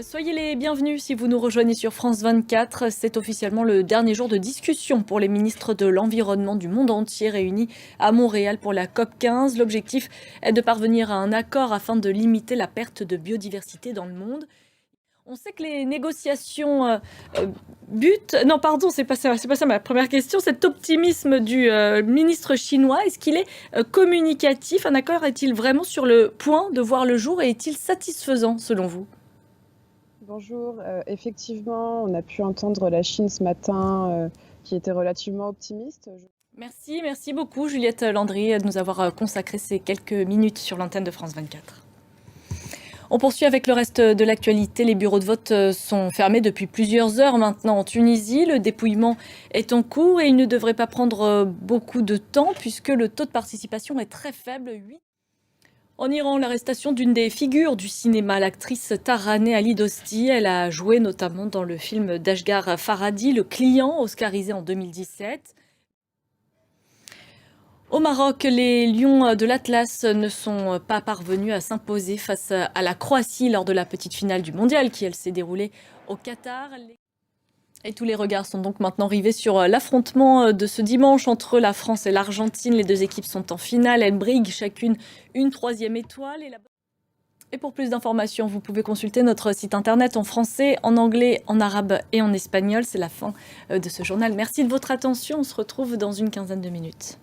Soyez les bienvenus si vous nous rejoignez sur France 24. C'est officiellement le dernier jour de discussion pour les ministres de l'Environnement du monde entier réunis à Montréal pour la COP 15. L'objectif est de parvenir à un accord afin de limiter la perte de biodiversité dans le monde. On sait que les négociations butent. Non, pardon, c'est pas ça ma première question. Cet optimisme du ministre chinois, est-ce qu'il est communicatif? Un accord est-il vraiment sur le point de voir le jour et est-il satisfaisant selon vous? Bonjour, effectivement, on a pu entendre la Chine ce matin, qui était relativement optimiste. Merci beaucoup Juliette Landry de nous avoir consacré ces quelques minutes sur l'antenne de France 24. On poursuit avec le reste de l'actualité. Les bureaux de vote sont fermés depuis plusieurs heures maintenant en Tunisie. Le dépouillement est en cours et il ne devrait pas prendre beaucoup de temps puisque le taux de participation est très faible. En Iran, l'arrestation d'une des figures du cinéma, l'actrice Taraneh Ali Dosti. Elle a joué notamment dans le film d'Ashghar Farhadi, Le Client, oscarisé en 2017. Au Maroc, les Lions de l'Atlas ne sont pas parvenus à s'imposer face à la Croatie lors de la petite finale du mondial qui, elle, s'est déroulée au Qatar. Et tous les regards sont donc maintenant rivés sur l'affrontement de ce dimanche entre la France et l'Argentine. Les deux équipes sont en finale, elles briguent chacune une troisième étoile. Et pour plus d'informations, vous pouvez consulter notre site internet en français, en anglais, en arabe et en espagnol. C'est la fin de ce journal. Merci de votre attention. On se retrouve dans une quinzaine de minutes.